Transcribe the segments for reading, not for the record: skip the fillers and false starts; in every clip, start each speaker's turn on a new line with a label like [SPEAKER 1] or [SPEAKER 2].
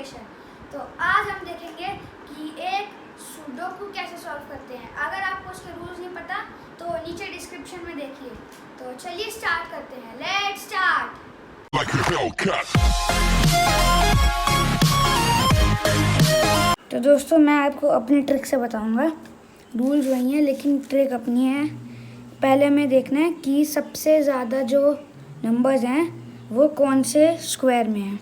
[SPEAKER 1] Equation. तो आज हम देखेंगे कि एक सुडोकू कैसे सॉल्व करते हैं। अगर आपको उसके रूल्स नहीं पता तो नीचे डिस्क्रिप्शन में देखिए। तो चलिए स्टार्ट करते हैं। Let's start. तो दोस्तों मैं आपको अपनी ट्रिक से बताऊंगा। रूल्स वही हैं लेकिन ट्रिक अपनी है। पहले हमें देखना है कि सबसे ज़्यादा जो नंबर्स हैं वो कौन से स्क्वायर में हैं।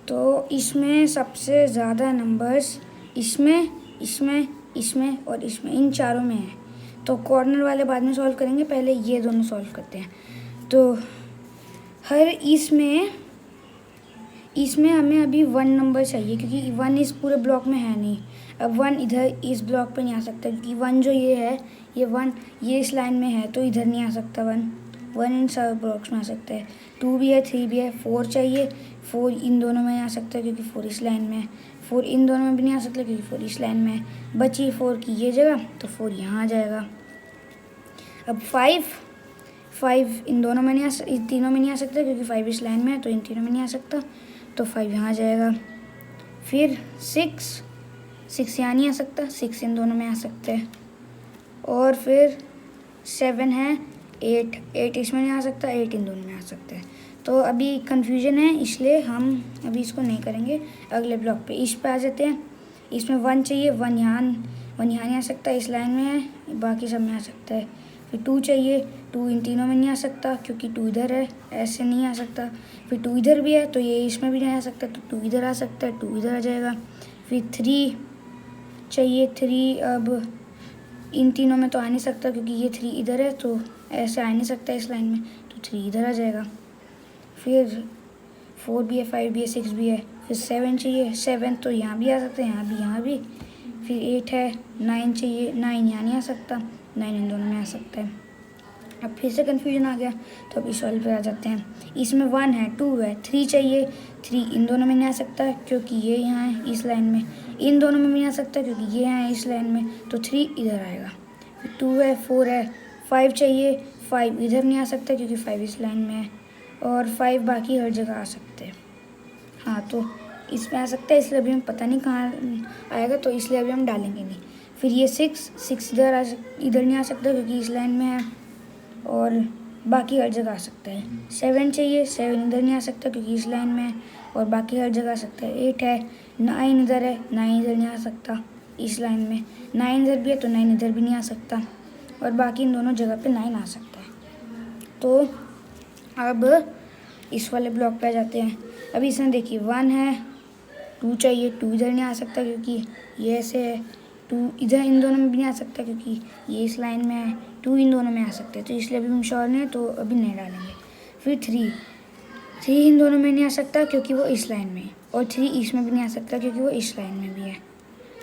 [SPEAKER 1] तो इसमें सबसे ज़्यादा नंबर्स इसमें इसमें इसमें और इसमें, इन चारों में हैं। तो कॉर्नर वाले बाद में सॉल्व करेंगे, पहले ये दोनों सॉल्व करते हैं। तो हर इसमें हमें अभी 1 नंबर चाहिए क्योंकि 1 इस पूरे ब्लॉक में है नहीं। अब 1 इधर इस ब्लॉक पे नहीं आ सकता क्योंकि 1 जो ये है, ये 1 ये इस लाइन में है तो इधर नहीं आ सकता। 1 इन सब ब्लॉक्स में आ सकता है। 2 भी है, 3 भी है। 4 चाहिए, 4 इन दोनों में आ सकता है क्योंकि 4 इस लाइन में है। 4 इन दोनों में भी नहीं आ सकता क्योंकि 4 इस लाइन में है। बची 4 की ये जगह, तो 4 यहाँ आ जाएगा। अब 5 इन दोनों में नहीं इन तीनों में नहीं आ सकता क्योंकि 5 इस लाइन में है तो इन तीनों में नहीं आ सकता, तो 5 यहाँ आ जाएगा। फिर 6 यहाँ नहीं आ सकता, 6 इन दोनों में आ सकते हैं। और फिर 7 है, 8 इसमें नहीं आ सकता, 8 इन दोनों में आ सकता है। तो अभी कन्फ्यूजन है इसलिए हम अभी इसको नहीं करेंगे। अगले ब्लॉक पे इस पे आ जाते हैं। इसमें 1 चाहिए, 1 यहाँ नहीं आ सकता, इस लाइन में है, बाकी सब में आ सकता है। फिर 2 चाहिए, 2 इन तीनों में नहीं आ सकता क्योंकि 2 इधर है, ऐसे नहीं आ सकता। फिर 2 इधर भी है तो ये इसमें भी नहीं आ सकता, तो 2 इधर आ सकता है, 2 इधर आ जाएगा। फिर 3 चाहिए, 3 अब इन तीनों में तो आ नहीं सकता क्योंकि ये 3 इधर है तो ऐसे आ नहीं सकता इस लाइन में, तो 3 इधर आ जाएगा। फिर 4 भी है, 5 भी है, 6 भी है। फिर 7 चाहिए, 7 तो यहाँ भी आ सकता है, यहाँ भी। फिर 8 है, 9 चाहिए, 9 यहाँ नहीं आ सकता, 9 इन दोनों में आ सकता है। अब फिर से कन्फ्यूजन आ गया तो अब इस वाले पे आ जाते हैं। इसमें 1 है, 2 है, 3 चाहिए, 3 इन दोनों में नहीं आ सकता क्योंकि ये यहाँ है इस लाइन में। इन दोनों में नहीं आ सकता क्योंकि ये यहाँ है इस लाइन में, तो 3 इधर आएगा। फिर 2 है, 4 है, 5 चाहिए, 5 इधर नहीं आ सकता क्योंकि 5 इस लाइन में है, और 5 बाकी हर जगह आ सकते हैं। हाँ तो इसमें आ सकता है, इसलिए अभी हम पता नहीं कहाँ आएगा तो इसलिए अभी हम डालेंगे नहीं। फिर ये 6 इधर नहीं आ सकता क्योंकि इस लाइन में है, और बाकी हर जगह आ सकता है। 7 चाहिए, 7 इधर नहीं आ सकता क्योंकि इस लाइन में है, और बाकी हर जगह आ सकता है। 8 है, 9 इधर है, 9 इधर नहीं आ सकता इस लाइन में। 9 इधर भी है तो 9 इधर भी नहीं आ सकता, और बाकी इन दोनों जगह पे 9 आ सकता है। तो अब इस वाले ब्लॉक पे आ जाते हैं। अभी इसमें देखिए 1 है, 2 चाहिए, 2 इधर नहीं आ सकता क्योंकि ये ऐसे है। 2 इधर इन दोनों में भी नहीं आ सकता क्योंकि ये इस लाइन में है। 2 इन दोनों में आ सकते हैं तो इसलिए अभी हम श्योर नहीं है तो अभी नहीं डालेंगे। फिर 3 इन दोनों में नहीं आ सकता क्योंकि वो इस लाइन में है, और 3 इसमें भी नहीं आ सकता क्योंकि वो इस लाइन में भी है।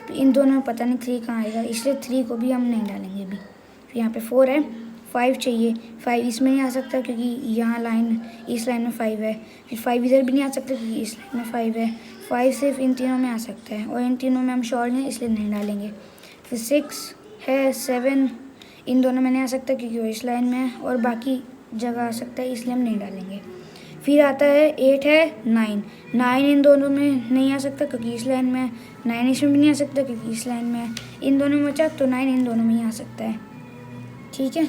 [SPEAKER 1] तो इन दोनों में पता नहीं 3 कहाँ आएगा, इसलिए 3 को भी हम नहीं डालेंगे अभी। फिर यहाँ पे 4 है, 5 चाहिए, 5 इसमें नहीं आ सकता क्योंकि यहाँ इस लाइन में 5 है। फिर 5 इधर भी नहीं आ सकता क्योंकि इस लाइन में 5 है। 5 सिर्फ इन तीनों में आ सकता है, और इन तीनों में हम श्योर नहीं इसलिए नहीं डालेंगे। फिर 6 है, 7 इन दोनों में नहीं आ सकता क्योंकि वो इस लाइन में है, और बाकी जगह आ सकता है इसलिए हम नहीं डालेंगे। फिर आता है 8 है, 9 इन दोनों में नहीं आ सकता क्योंकि इस लाइन में है। 9 इसमें भी नहीं आ सकता क्योंकि इस लाइन में है। इन दोनों में बचा तो 9 इन दोनों में ही आ सकता है। ठीक है,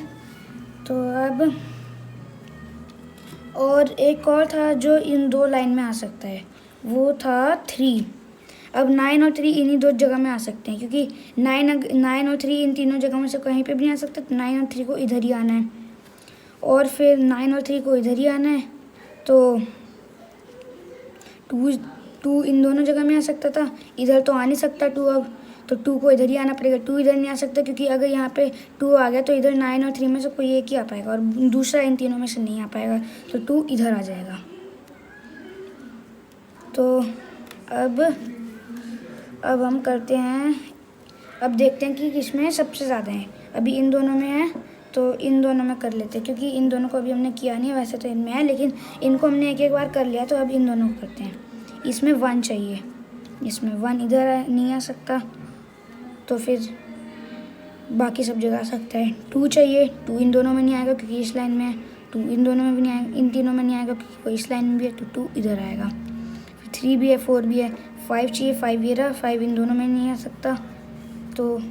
[SPEAKER 1] तो अब और एक और था जो इन 2 लाइन में आ सकता है, वो था 3। अब 9 और 3 इन्हीं 2 जगह में आ सकते हैं क्योंकि 9 और 3 इन तीनों जगह में से कहीं पे भी नहीं आ सकता, तो 9 और 3 को इधर ही आना है, और फिर 9 और 3 को इधर ही आना है। तो 2 इन दोनों जगह में आ सकता था, इधर तो आ नहीं सकता 2 अब, तो 2 को इधर ही आना पड़ेगा। 2 इधर नहीं आ सकता क्योंकि अगर यहाँ पे 2 आ गया तो इधर 9 और 3 में से कोई एक ही आ पाएगा, और दूसरा इन तीनों में से नहीं आ पाएगा, तो 2 इधर आ जाएगा। तो अब हम करते हैं, अब देखते हैं कि किसमें सबसे ज़्यादा है। अभी इन दोनों में है तो इन दोनों में कर लेते हैं क्योंकि इन दोनों को अभी हमने किया नहीं है, वैसे तो इनमें है लेकिन इनको हमने एक बार कर लिया, तो अब इन दोनों को करते हैं। इसमें 1 चाहिए, इसमें 1 इधर नहीं आ सकता, तो फिर बाकी सब जगह आ सकता है। 2 चाहिए, 2 इन दोनों में नहीं आएगा क्योंकि इस लाइन में है। 2 इन दोनों में भी नहीं आएगा, इन तीनों में नहीं आएगा क्योंकि वो इस लाइन में भी है, तो 2 इधर आएगा। 3 भी है, 4 भी है, 5 चाहिए, 5 ये रहा, 5 इन दोनों में नहीं आ सकता, तो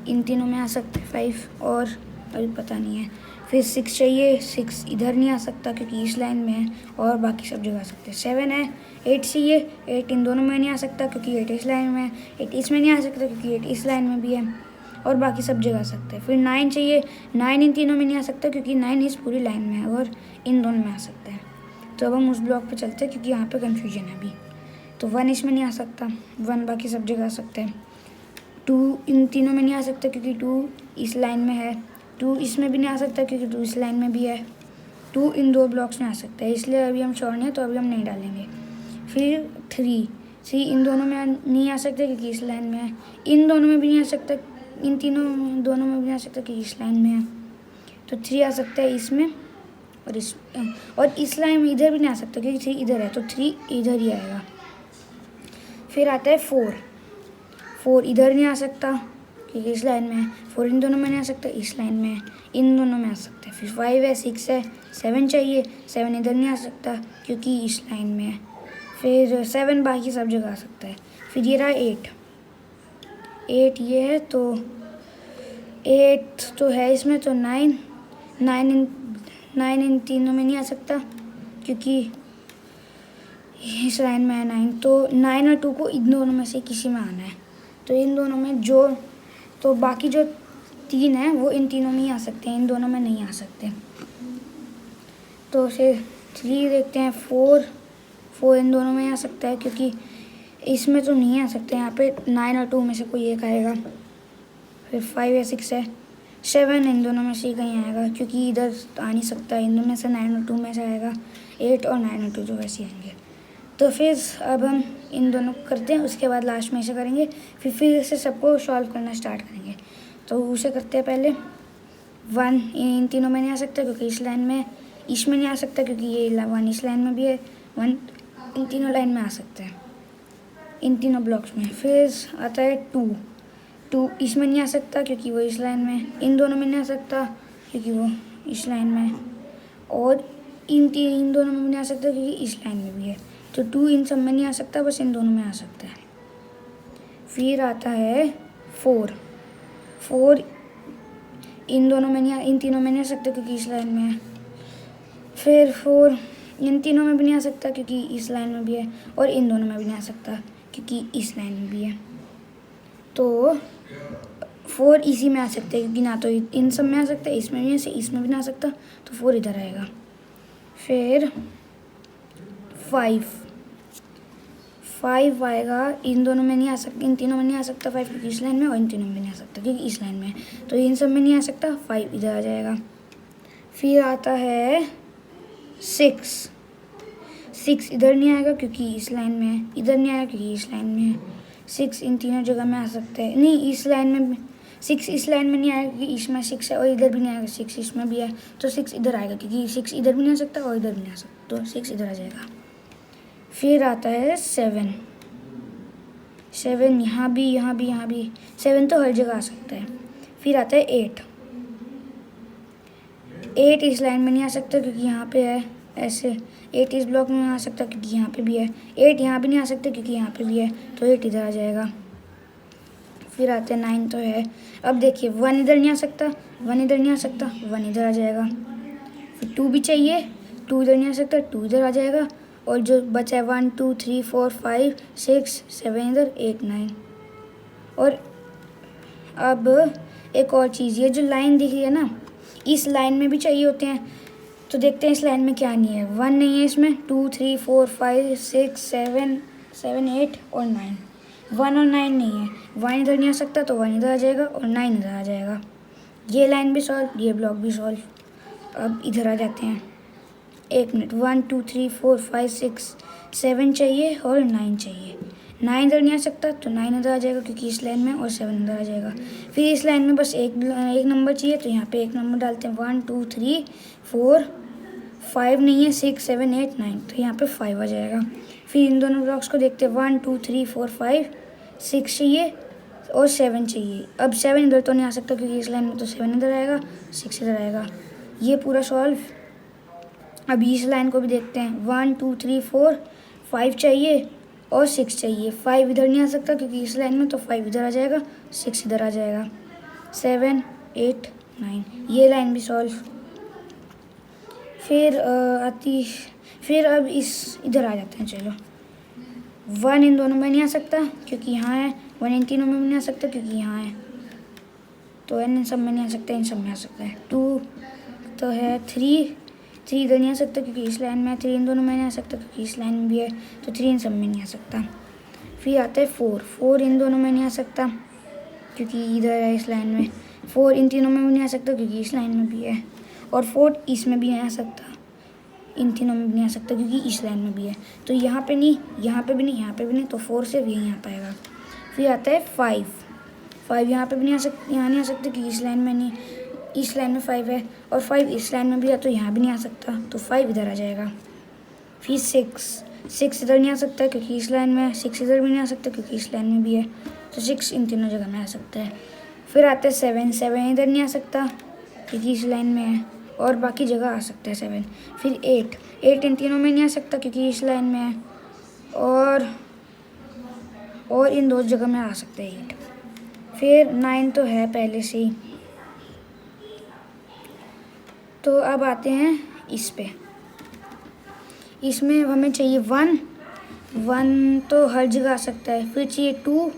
[SPEAKER 1] इन तीनों में आ सकता है 5, और अभी पता नहीं है। फिर 6 चाहिए, 6 इधर नहीं आ सकता क्योंकि इस लाइन में है, और बाकी सब जगह आ सकते हैं। 7 है, 8 चाहिए, 8 इन दोनों में नहीं आ सकता क्योंकि 8 इस लाइन में है, 8 इसमें नहीं आ सकता क्योंकि 8 इस लाइन में भी है, और बाकी सब जगह आ सकते हैं। फिर 9 चाहिए, 9 इन तीनों में नहीं आ सकता क्योंकि 9 इस पूरी लाइन में है, और इन दोनों में आ सकता है। तो अब हम उस ब्लॉक पे चलते हैं क्योंकि यहाँ पे कन्फ्यूजन है अभी। तो 1 इसमें नहीं आ सकता, 1 बाकी सब जगह आ सकते हैं। 2 इन तीनों में नहीं आ सकता क्योंकि 2 इस लाइन में है, 2 इसमें भी नहीं आ सकता क्योंकि 2 इस लाइन में भी है, 2 इन 2 ब्लॉक्स में आ सकता है, इसलिए अभी हम श्योर नहीं है तो अभी हम नहीं डालेंगे। फिर 3 इन दोनों में नहीं आ सकता क्योंकि इस लाइन में है, इन दोनों में भी नहीं आ सकता, इन तीनों दोनों में भी नहीं आ सकता क्योंकि इस लाइन में है, तो 3 आ सकता है इसमें, और इस लाइन में इधर भी नहीं आ सकता क्योंकि 3 इधर है, तो 3 इधर ही आएगा। फिर आता है 4 इधर नहीं आ सकता क्योंकि इस लाइन में है, 4 इन दोनों में नहीं आ सकता, इस लाइन में है, इन दोनों में आ सकता है। फिर 5 है, 6 है, 7 चाहिए, 7 इधर नहीं आ सकता क्योंकि इस लाइन में है, फिर 7 बाकी सब जगह आ सकता है। फिर ये रहा 8 ये है, तो 8 तो है इसमें, तो 9 इन तीनों में नहीं आ सकता क्योंकि इस लाइन में है 9, तो 9 और 2 को इन दोनों में से किसी में आना है, तो इन दोनों में तो बाकी जो 3 है वो इन तीनों में ही आ सकते हैं, इन दोनों में नहीं आ सकते। तो फिर 3 देखते हैं, 4 इन दोनों में आ सकता है क्योंकि इसमें तो नहीं आ सकते, यहाँ पे 9 और 2 में से कोई एक आएगा। फिर 5 या 6 है, 7 इन दोनों में से ही कहीं आएगा क्योंकि इधर आ नहीं सकता, इन दोनों में से 9 और 2 में से आएगा, 8 और 9 और 2 तो वैसे ही आएंगे। तो फिर अब हम इन दोनों को करते हैं, उसके बाद लास्ट में ऐसे करेंगे, फिर से सबको सॉल्व करना स्टार्ट करेंगे। तो उसे करते हैं पहले। 1 इन तीनों में नहीं आ सकता क्योंकि इस लाइन में, इसमें नहीं आ सकता क्योंकि ये 1 इस लाइन में भी है, 1 इन तीनों लाइन में आ सकता है, इन तीनों ब्लॉक्स में। फिर आता है 2 इसमें नहीं आ सकता क्योंकि वो इस लाइन में, इन दोनों में नहीं आ सकता क्योंकि वो इस लाइन में, और इन दोनों में भी नहीं आ सकता क्योंकि इस लाइन में भी है, तो 2 इन सब में नहीं आ सकता, बस इन दोनों में आ सकता है। फिर आता है 4 इन दोनों में नहीं, इन तीनों में नहीं आ सकता क्योंकि इस लाइन में है। फिर 4 इन तीनों में भी नहीं आ सकता क्योंकि इस लाइन में भी है, और इन दोनों में भी नहीं आ सकता क्योंकि इस लाइन में भी है। तो 4 इसी में आ सकते हैं क्योंकि ना तो इन सब में आ सकता है, इसमें भी इसमें भी नहीं आ सकता, तो 4 इधर आएगा। फिर 5 आएगा, इन दोनों में नहीं आ सकता, इन तीनों में नहीं आ सकता 5 क्योंकि इस लाइन में, और इन तीनों में नहीं आ सकता क्योंकि इस लाइन में है, तो इन सब में नहीं आ सकता, 5 इधर आ जाएगा। फिर आता है 6 इधर नहीं आएगा क्योंकि इस लाइन में है, इधर नहीं आएगा क्योंकि इस लाइन में है, 6 इन तीनों जगह में आ सकता है, नहीं इस लाइन में 6 इस लाइन में नहीं आएगा क्योंकि इसमें 6 है, और इधर भी नहीं आएगा, 6 इसमें भी है, तो 6 इधर आएगा क्योंकि 6 इधर भी नहीं आ सकता और इधर भी नहीं आ सकता, तो 6 इधर आ जाएगा। फिर आता है 7 यहाँ भी 7 तो हर जगह आ सकता है। फिर आता है 8 इस लाइन में नहीं आ सकता क्योंकि यहाँ पे है ऐसे, 8 इस ब्लॉक में आ सकता क्योंकि यहाँ पे भी है, 8 यहाँ भी नहीं आ सकता क्योंकि यहाँ पे भी है, तो 8 इधर आ जाएगा। फिर आते हैं 9 तो है, अब देखिए 1 इधर नहीं आ सकता, 1 इधर नहीं आ सकता, 1 इधर आ जाएगा। फिर 2 भी चाहिए, 2 इधर नहीं आ सकता, 2 इधर आ जाएगा, और जो बचा है 1 2 3 4 5 6 7 इधर 8 9। और अब एक और चीज़, ये जो लाइन दिख रही है ना, इस लाइन में भी चाहिए होते हैं, तो देखते हैं इस लाइन में क्या नहीं है। 1 नहीं है इसमें, 2 3 4 5 6 7 8 और 9, 1 और 9 नहीं है, 1 इधर नहीं आ सकता तो 1 इधर आ जाएगा और 9 इधर आ जाएगा। ये लाइन भी सॉल्व, ये ब्लॉक भी सॉल्व। अब इधर आ जाते हैं, 1 मिनट, 1 2 3 4 5 6 7 चाहिए और 9 चाहिए, 9 इधर नहीं आ सकता तो 9 इधर आ जाएगा क्योंकि इस लाइन में, और 7 इधर आ जाएगा। फिर इस लाइन में बस एक नंबर चाहिए, तो यहाँ पे एक नंबर डालते हैं, 1 2 3 4 5 नहीं है, 6 7 8 9, तो यहाँ पे 5 आ जाएगा। फिर इन दोनों ब्लॉक्स को देखते हैं, 1 2 3 4 5 6 चाहिए और 7 चाहिए। अब 7 इधर तो नहीं आ सकता क्योंकि इस लाइन में, तो 7 इधर आएगा, 6 इधर आएगा। ये पूरा सॉल्व। अब इस लाइन को भी देखते हैं, 1 2 3 4 5 चाहिए और 6 चाहिए। 5 इधर नहीं आ सकता क्योंकि इस लाइन में, तो 5 इधर आ जाएगा, 6 इधर आ जाएगा। 7 8 9, ये लाइन भी सॉल्व। फिर अब इस इधर आ जाते हैं। चलो 1 इन दोनों में नहीं आ सकता क्योंकि यहाँ है, 1 इन तीनों में नहीं आ सकता क्योंकि यहाँ है, तो n इन सब में नहीं आ सकता, इन सब में आ सकता है। 2 तो है, 3 इधर नहीं आ सकता क्योंकि इस लाइन में है, 3 इन दोनों में नहीं आ सकता क्योंकि इस लाइन में भी है, तो 3 इन सब में नहीं आ सकता। फिर आता है 4 इन दोनों में नहीं आ सकता क्योंकि इधर है इस लाइन में, 4 इन तीनों में भी नहीं आ सकता क्योंकि इस लाइन में भी है, और 4 इसमें भी नहीं आ सकता, इन तीनों में भी नहीं आ सकता क्योंकि इस लाइन में भी है। तो यहाँ पे नहीं, यहाँ पे भी नहीं, यहाँ पे भी नहीं, तो 4 सिर्फ यहीं आ पाएगा। फिर आता है 5 यहाँ पे भी नहीं आ सकता, यहाँ नहीं आ सकता क्योंकि इस लाइन में नहीं, इस लाइन में 5 है, और 5 इस लाइन में भी है, तो यहाँ भी नहीं आ सकता, तो 5 इधर आ जाएगा। फिर 6 इधर नहीं आ सकता क्योंकि इस लाइन में है, 6 इधर भी नहीं आ सकता क्योंकि इस लाइन में भी है, तो 6 इन तीनों जगह में आ सकता है। फिर आता है 7 इधर नहीं आ सकता क्योंकि इस लाइन में है, और बाकी जगह आ सकता है 7। फिर 8 इन तीनों में नहीं आ सकता क्योंकि इस लाइन में है, और इन दो जगह में आ सकता है 8। फिर 9 तो है पहले से ही। तो अब आते हैं इस पे, इसमें हमें चाहिए 1 तो हर जगह आ सकता है। फिर चाहिए 2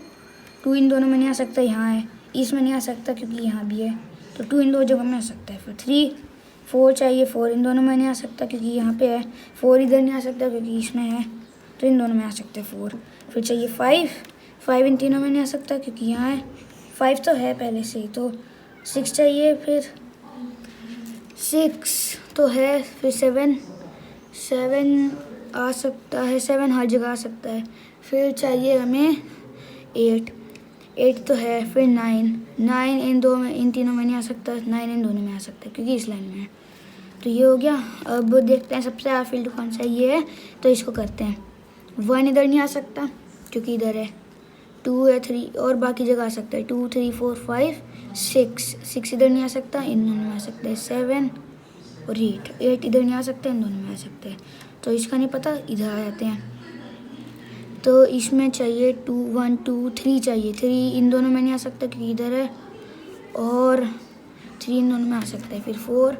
[SPEAKER 1] इन दोनों में नहीं आ सकता, यहाँ है, इसमें नहीं आ सकता क्योंकि यहाँ भी है, तो 2 इन दो जगह में आ सकता है। फिर 4 चाहिए, 4 इन दोनों में नहीं आ सकता क्योंकि यहाँ पे है, 4 इधर नहीं आ सकता क्योंकि इसमें है, तो इन दोनों में आ सकते हैं 4। फिर चाहिए 5 इन तीनों में नहीं आ सकता क्योंकि यहाँ है, 5 तो है पहले से ही, तो 6 चाहिए। फिर 6 तो है। फिर 7 आ सकता है, 7 हर जगह आ सकता है। फिर चाहिए हमें 8 तो है। फिर 9 इन तीनों में नहीं आ सकता, 9 इन दोनों में आ सकता है क्योंकि इस लाइन में है। तो ये हो गया। अब देखते हैं सबसे ज़्यादा फील्ड कौन सा ये है, तो इसको करते हैं। 1 इधर नहीं आ सकता क्योंकि इधर है, 2 है, 3 और बाकी जगह आ सकता है, 2 3 4 5 6 इधर नहीं आ सकता, इन दोनों में आ सकता है। 7 और 8 इधर नहीं आ सकता, इन दोनों में आ सकते हैं। तो इसका नहीं पता, इधर आ जाते हैं। तो इसमें चाहिए 1 2 3 चाहिए, 3 इन दोनों में नहीं आ सकता क्योंकि इधर है, और 3 इन दोनों में आ सकता है। फिर 4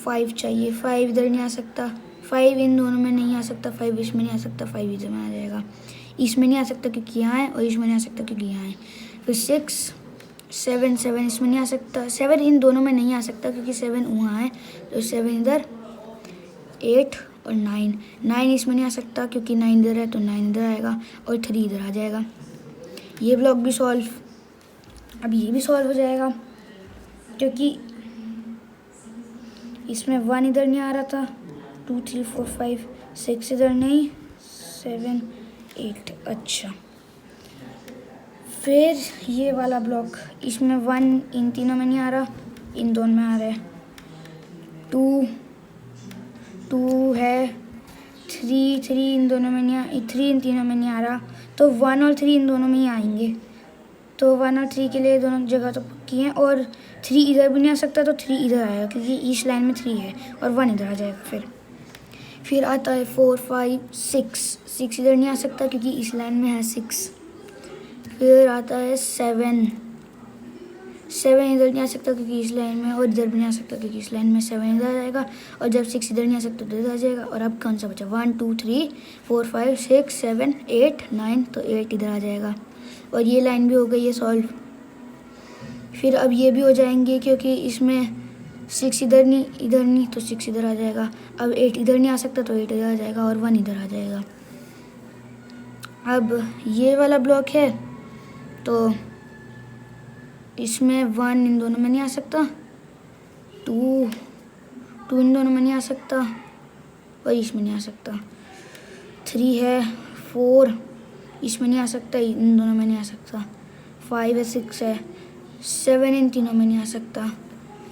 [SPEAKER 1] 5 चाहिए, 5 इधर नहीं आ सकता, 5 इन दोनों में नहीं आ सकता, 5 इसमें नहीं आ सकता, 5 इधर में आ जाएगा। इसमें नहीं आ सकता क्योंकि यहाँ है, और इसमें नहीं आ सकता क्योंकि यहाँ है। फिर 7 इसमें नहीं आ सकता, 7 इन दोनों में नहीं आ सकता क्योंकि 7 वहाँ है, तो 7 इधर। 8 और 9 इसमें नहीं आ सकता क्योंकि 9 इधर है, तो 9 इधर आएगा, और 3 इधर आ जाएगा। ये ब्लॉक भी सॉल्व। अब ये भी सॉल्व हो जाएगा क्योंकि इसमें 1 इधर नहीं आ रहा था, 2 3 4 5 6 इधर नहीं, 7 8। अच्छा, फिर ये वाला ब्लॉक, इसमें 1 इन तीनों में नहीं आ रहा, इन दोनों में आ रहा है। 2 है, 3 इन दोनों में नहीं 3 इन तीनों में नहीं आ रहा, तो 1 और 3 इन दोनों में ही आएंगे। तो 1 और 3 के लिए दोनों जगह तो पक्की हैं, और 3 इधर भी नहीं आ सकता, तो 3 इधर आएगा क्योंकि इस लाइन में 3 है, और 1 इधर आ जाएगा। फिर आता है 4 5 6 इधर नहीं आ सकता क्योंकि इस लाइन में है 6। फिर आता है 7 इधर नहीं आ सकता क्योंकि इस लाइन में, और इधर भी नहीं आ सकता क्योंकि इस लाइन में 7 इधर आ जाएगा, और जब 6 इधर नहीं आ सकता तो इधर आ जाएगा। और अब कौन सा बचा, 1 2 3 4 5 6 7 8 9, तो 8 इधर आ जाएगा, और ये लाइन भी हो गई है सॉल्व। फिर अब ये भी हो जाएंगे क्योंकि इसमें 6 इधर नहीं, तो 6 इधर आ जाएगा। अब 8 इधर नहीं आ सकता, तो 8 इधर आ जाएगा, और 1 इधर आ जाएगा। अब ये वाला ब्लॉक है, तो इसमें 1 इन दोनों में नहीं आ सकता, 2 इन दोनों में नहीं आ सकता, और इसमें नहीं आ सकता। 3 है, 4 इसमें नहीं आ सकता, इन दोनों में नहीं आ सकता। 5 है, 6 है, 7 इन तीनों में नहीं आ सकता।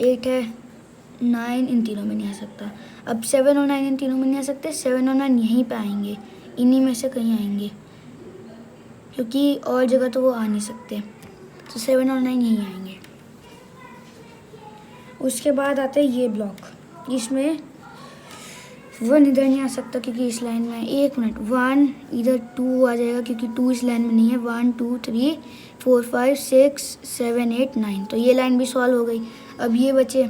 [SPEAKER 1] 8 है, 9 इन तीनों में नहीं आ सकता। अब 7 और 9 इन तीनों में नहीं आ सकते, 7 और 9 यहीं पे आएंगे, इन्हीं में से कहीं आएंगे क्योंकि और जगह तो वो आ नहीं सकते, तो 7 और 9 यहीं आएंगे। उसके बाद आते हैं ये ब्लॉक, इसमें 1 इधर नहीं आ सकता क्योंकि इस लाइन में, एक मिनट, 1 इधर 2 आ जाएगा क्योंकि 2 इस लाइन में नहीं है। 1 2 3 4 5 6 7 8 9, तो ये लाइन भी सॉल्व हो गई। अब ये बचे,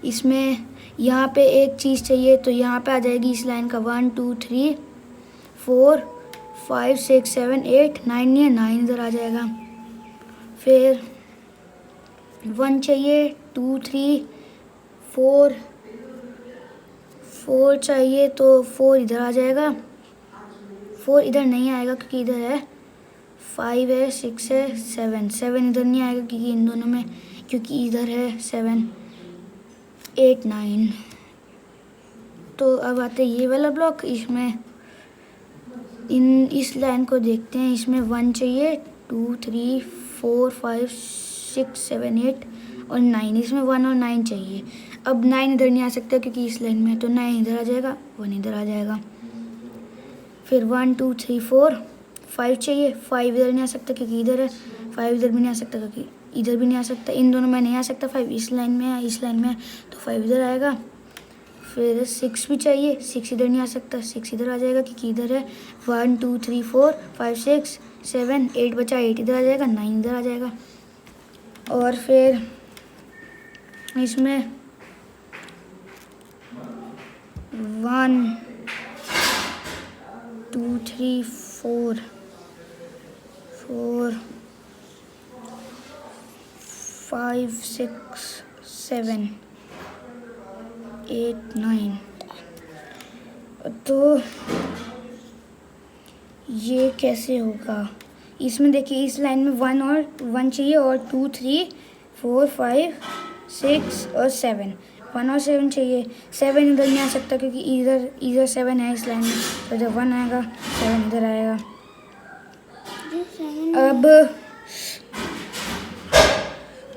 [SPEAKER 1] इसमें यहाँ पे एक चीज़ चाहिए, तो यहाँ पे आ जाएगी इस लाइन का 1 2 3 4 5 6 7 8 9, नहीं है, 9 इधर आ जाएगा। फिर 1 चाहिए, 2 3 4 चाहिए, तो 4 इधर आ जाएगा। 4 इधर नहीं आएगा क्योंकि इधर है 5 है, 6 है, 7 इधर नहीं आएगा क्योंकि इन दोनों में, क्योंकि इधर है 7 8 9। तो अब आते ये वाला ब्लॉक, इसमें इस लाइन को देखते हैं। इसमें 1 चाहिए, 2 3 4 5 6 7 8 और 9, इसमें 1 और 9 चाहिए। अब 9 इधर नहीं आ सकता क्योंकि इस लाइन में, तो 9 इधर आ जाएगा, 1 इधर आ जाएगा। फिर 1 2 3 4 5 चाहिए, 5 इधर नहीं आ सकता क्योंकि इधर है, 5 इधर भी नहीं आ सकता क्योंकि इधर भी नहीं आ सकता, इन दोनों में नहीं आ सकता। 5 इस लाइन में है, इस लाइन में है, तो 5 इधर आएगा। फिर 6 भी चाहिए, 6 इधर नहीं आ सकता, 6 इधर आ जाएगा क्योंकि इधर है। 1 2 3 4 5 6 7 8 बचा, 8 इधर आ जाएगा, 9 इधर आ जाएगा। और फिर इसमें 1 2 3 4 5 6 7 8 9, तो ये कैसे होगा? इसमें देखिए, इस लाइन में 1 चाहिए और 2 3 4 5 6 और 7, 1 और 7 चाहिए। 7 इधर नहीं आ सकता क्योंकि इधर 7 है इस लाइन में, तो जब 1 आएगा 7 इधर आएगा।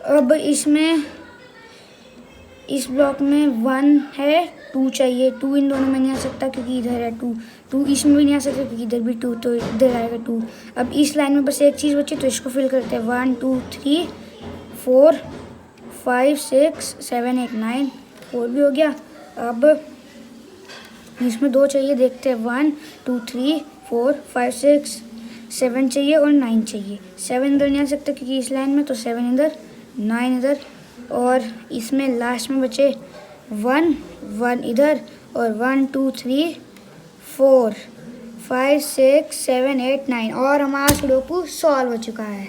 [SPEAKER 1] अब इसमें, इस ब्लॉक में 1 है, 2 चाहिए, 2 इन दोनों में नहीं आ सकता क्योंकि इधर है 2 इसमें भी नहीं आ सकता क्योंकि इधर भी 2, तो इधर आएगा 2। अब इस लाइन में बस एक चीज़ बची, तो इसको फिल करते हैं। 1 2 3 4 5 6 7 8 9, 4 भी हो गया। अब इसमें 2 चाहिए, देखते हैं। 1 2 3 4 5 6 7 चाहिए और 9 चाहिए। 7 इधर नहीं आ सकता क्योंकि इस लाइन में, तो 7 इधर, 9 इधर। और इसमें लास्ट में बचे 1 इधर और 1 2 3 4 5 6 7 8 9, और हमारा सुडोकू सॉल्व हो चुका है।